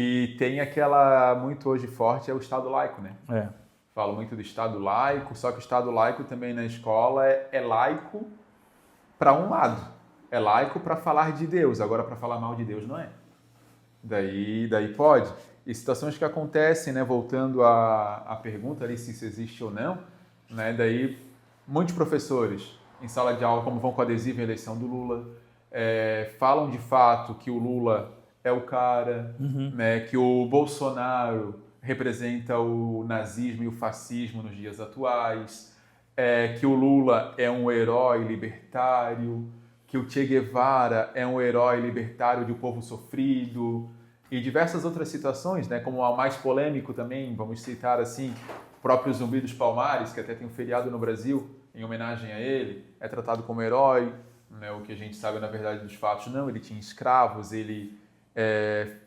E tem aquela, muito hoje forte, é o Estado laico, né? É. Falo muito do Estado laico, só que o Estado laico também na escola é laico para um lado. É laico para falar de Deus, agora para falar mal de Deus não é. Daí pode. E situações que acontecem, né, voltando à pergunta ali se isso existe ou não, né, daí muitos professores em sala de aula, como vão com adesivo em eleição do Lula, falam de fato que o Lula é o cara, né, que o Bolsonaro representa o nazismo e o fascismo nos dias atuais, que o Lula é um herói libertário, que o Che Guevara é um herói libertário de um povo sofrido, e diversas outras situações, né, como o mais polêmico também, vamos citar assim, o próprio Zumbi dos Palmares, que até tem um feriado no Brasil em homenagem a ele, é tratado como herói, né, o que a gente sabe na verdade dos fatos, não, ele tinha escravos, ele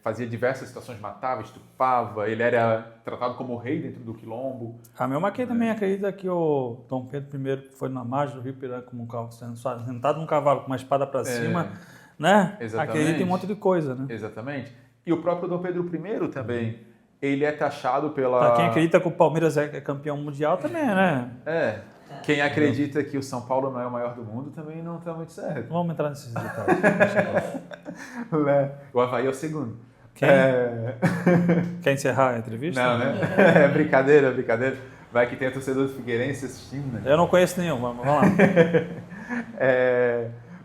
fazia diversas situações, matava, estupava, ele era tratado como rei dentro do quilombo. A meu aqui também acredita que o Dom Pedro I foi na margem do Rio Piranga como um carro, sentado num cavalo com uma espada para cima, né? Exatamente. Acredita em um monte de coisa, né? Exatamente. E o próprio Dom Pedro I também, ele é taxado pela... Pra quem acredita que o Palmeiras é campeão mundial também, né? Quem acredita que o São Paulo não é o maior do mundo também não está muito certo. Não vamos entrar nesses detalhes. O Avaí é o segundo. Quem? Quer encerrar a entrevista? Não, né? É brincadeira. Vai que tem torcedor do Figueirense assistindo, né? Eu não conheço nenhum, vamos lá.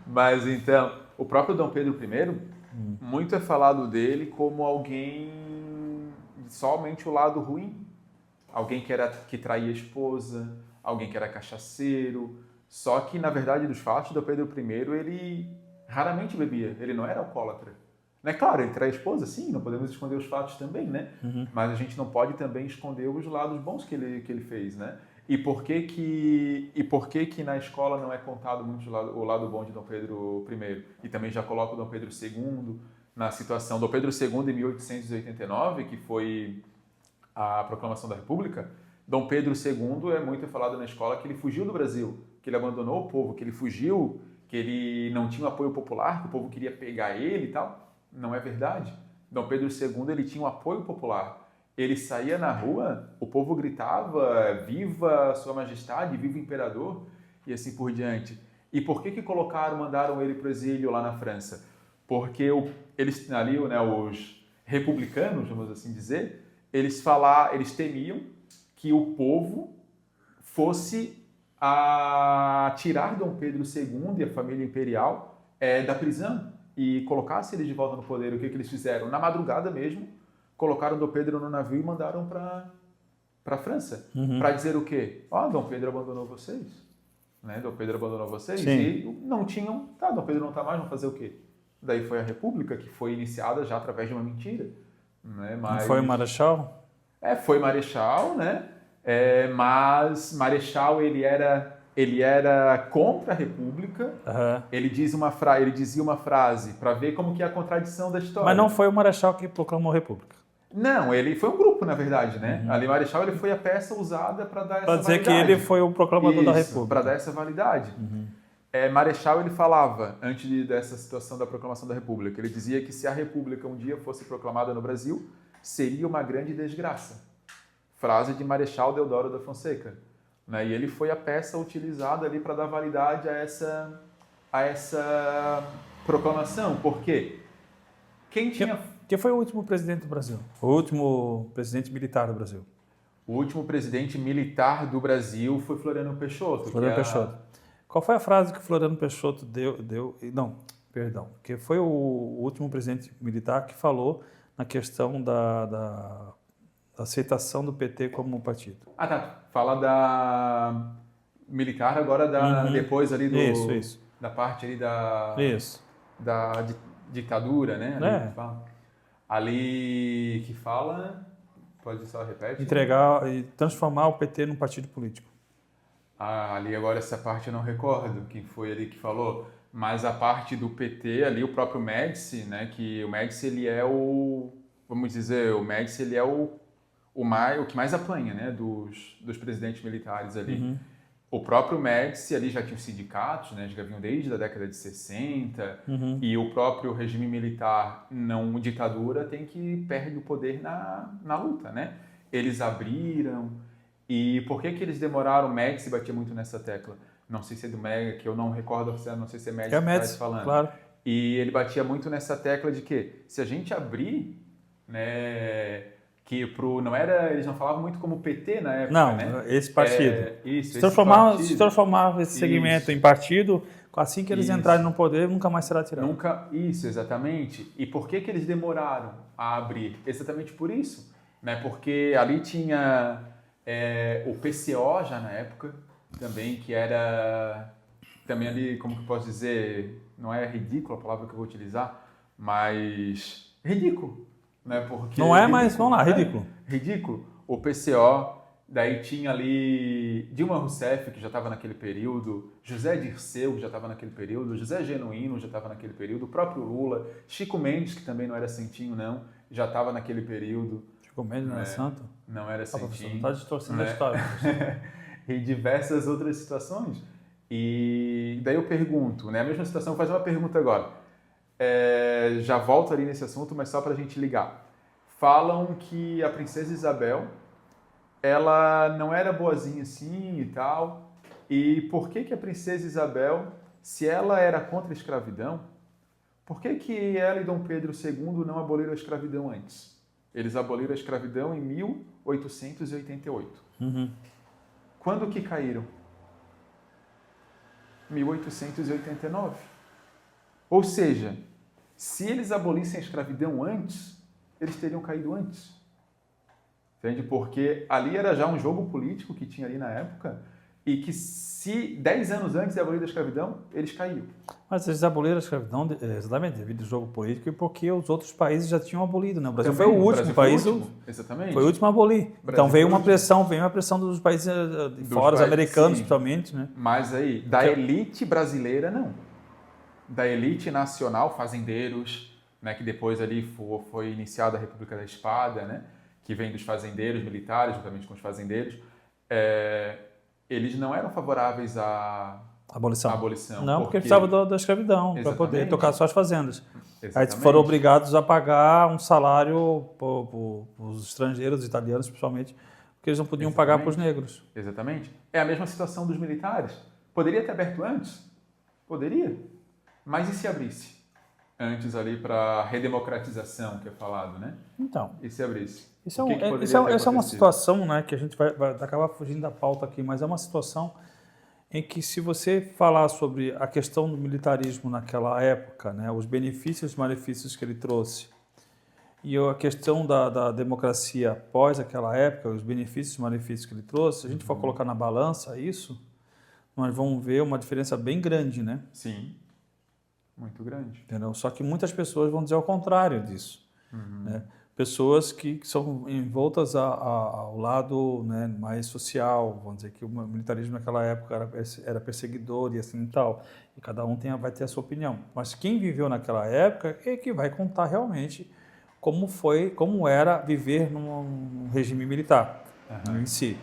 Mas então, o próprio Dom Pedro I, muito é falado dele como alguém somente o lado ruim. Alguém que traía a esposa, alguém que era cachaceiro. Só que, na verdade, dos fatos, Dom Pedro I, ele raramente bebia. Ele não era alcoólatra. Né? Claro, ele traía a esposa, sim, não podemos esconder os fatos também, né? Mas a gente não pode também esconder os lados bons que ele fez, né? E por que que na escola não é contado muito o lado bom de Dom Pedro I? E também já coloca o Dom Pedro II na situação. Dom Pedro II, em 1889, que foi a proclamação da República, Dom Pedro II é muito falado na escola que ele fugiu do Brasil, que ele abandonou o povo, que ele fugiu, que ele não tinha um apoio popular, que o povo queria pegar ele e tal. Não é verdade. Dom Pedro II ele tinha um apoio popular. Ele saía na rua, o povo gritava, viva Sua Majestade, viva o Imperador, e assim por diante. E por que mandaram ele para o exílio lá na França? Porque eles ali, né, os republicanos, vamos assim dizer, eles temiam que o povo fosse a tirar Dom Pedro II e a família imperial da prisão e colocasse eles de volta no poder. O que eles fizeram? Na madrugada mesmo, colocaram Dom Pedro no navio e mandaram para a França. Para dizer o quê? Dom Pedro abandonou vocês. Né? Dom Pedro abandonou vocês. Sim. E não tinham... Dom Pedro não está mais, vão fazer o quê? Daí foi a República, que foi iniciada já através de uma mentira. Né? Não foi o Marechal? Foi Marechal, né? Mas Marechal, ele era contra a República. Ele dizia uma frase para ver como que é a contradição da história. Mas não foi o Marechal que proclamou a República. Não, ele foi um grupo, na verdade, né? Ali Marechal ele foi a peça usada para dar essa validade. Para dizer que ele foi o proclamador da República. Para dar essa validade. Marechal ele falava, antes dessa situação da proclamação da República, ele dizia que se a República um dia fosse proclamada no Brasil, seria uma grande desgraça. Frase de Marechal Deodoro da Fonseca. Né? E ele foi a peça utilizada ali para dar validade a essa proclamação. Por quê? Quem foi o último presidente do Brasil? O último presidente militar do Brasil? O último presidente militar do Brasil foi Floriano Peixoto. Peixoto. Qual foi a frase que Floriano Peixoto deu? Não, perdão. Que foi o último presidente militar que falou na questão da aceitação do PT como partido. Tá. Fala da militar agora depois ali do... Isso. Da parte ali da... Isso. Da ditadura, né? Ali que fala... Pode só repetir? Entregar e transformar o PT num partido político. Ali agora essa parte eu não recordo quem foi ali que falou, mas a parte do PT ali, o próprio Médici, né? Que o Médici ele é o... Vamos dizer, o Médici ele é o que mais apanha, né? Dos presidentes militares ali. O próprio Médici ali já tinha os sindicatos, né, já vinham desde a década de 60, e o próprio regime militar, não ditadura, perde o poder na luta, né? Eles abriram, e por que eles demoraram? O Médici batia muito nessa tecla. Não sei se é do Mega, que eu não recordo, não sei se é Médici que está falando. Claro. E ele batia muito nessa tecla de que se a gente abrir, né, que não era, eles não falavam muito como PT na época, não, né? Esse partido. Se transformar esse segmento em partido, assim que eles entrarem no poder, nunca mais será tirado. Isso, exatamente. E por que eles demoraram a abrir? Exatamente por isso, né? Porque ali tinha o PCO já na época, também, que era também ali, como que eu posso dizer, não é ridículo a palavra que eu vou utilizar, mas ridículo. Né? Porque não é, mas vamos lá, ridículo. Ridículo. O PCO, daí tinha ali Dilma Rousseff, que já estava naquele período, José Dirceu, que já estava naquele período, José Genuíno já estava naquele período, o próprio Lula, Chico Mendes, que também não era santinho, não, já estava naquele período. Chico Mendes não era santo? Não era santinho. Não está distorcendo a história. E diversas outras situações. E daí eu pergunto, né? A mesma situação, vou fazer uma pergunta agora. Já volto ali nesse assunto, mas só para a gente ligar. Falam que a princesa Isabel, ela não era boazinha assim e tal. E por que a princesa Isabel, se ela era contra a escravidão, por que ela e Dom Pedro II não aboliram a escravidão antes? Eles aboliram a escravidão em 1888. Quando que caíram? 1889. Ou seja, se eles abolissem a escravidão antes, eles teriam caído antes. Entende? Porque ali era já um jogo político que tinha ali na época e que se 10 anos antes de abolir a escravidão, eles caíam. Mas eles aboliram a escravidão exatamente devido ao jogo político e porque os outros países já tinham abolido, né? O Brasil Também, foi o último país, exatamente. Foi o último a abolir. Então veio uma pressão dos países de fora, os americanos, principalmente, né? Mas aí, da elite brasileira, não. Da elite nacional, fazendeiros, né, que depois ali foi iniciada a República da Espada, né, que vem dos fazendeiros militares, juntamente com os fazendeiros, eles não eram favoráveis à abolição. Não, porque precisavam da escravidão para poder tocar suas fazendas. Exatamente. Aí foram obrigados a pagar um salário para os estrangeiros, italianos principalmente, porque eles não podiam pagar para os negros. Exatamente. É a mesma situação dos militares. Poderia ter aberto antes? Poderia. Mas e se abrisse? Antes ali para redemocratização, que é falado, né? Então. E se abrisse? Essa é uma situação, né, que a gente vai acabar fugindo da pauta aqui, mas é uma situação em que, se você falar sobre a questão do militarismo naquela época, né, os benefícios e malefícios que ele trouxe, e a questão da democracia após aquela época, os benefícios e malefícios que ele trouxe, se a gente for colocar na balança isso, nós vamos ver uma diferença bem grande, né? Sim, muito grande. Entendeu? Só que muitas pessoas vão dizer ao contrário disso, né? Pessoas que são envoltas ao lado, né, mais social, vamos dizer que o militarismo naquela época era perseguidor e assim e tal, e cada um vai ter a sua opinião. Mas quem viveu naquela época é que vai contar realmente como era viver num regime militar em si.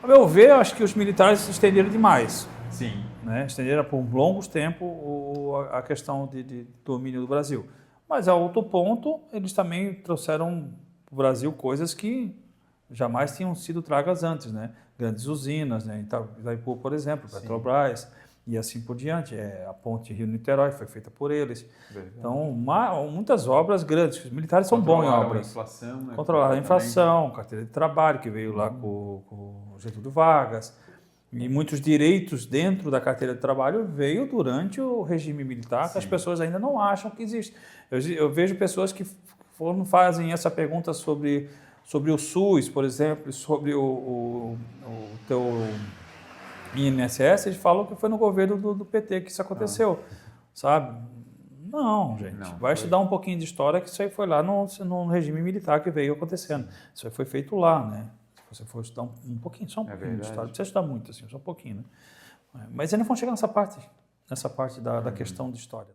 A meu ver, eu acho que os militares se estenderam demais. Sim. Né? Estenderam por longos tempos a questão de domínio do Brasil. Mas, a outro ponto, eles também trouxeram para o Brasil coisas que jamais tinham sido tragas antes, né? Grandes usinas, né? Itaipu, por exemplo, Petrobras, e assim por diante. A ponte Rio-Niterói foi feita por eles. Verdade. Então, muitas obras grandes. Os militares são bons em obras. Inflação, né? Controlaram a inflação, carteira de trabalho, que veio lá com o Getúlio Vargas. E muitos direitos dentro da carteira de trabalho veio durante o regime militar, que as pessoas ainda não acham que existe. Eu vejo pessoas que fazem essa pergunta sobre o SUS, por exemplo, sobre o teu INSS, eles falam que foi no governo do PT que isso aconteceu, sabe? Não, gente. Vai estudar um pouquinho de história, que isso aí foi lá no regime militar que veio acontecendo. Isso aí foi feito lá, né? Se você for estudar um pouquinho, só um pouquinho de história, não precisa estudar muito, assim, só um pouquinho, né? Mas ainda vamos chegar nessa parte da questão de história.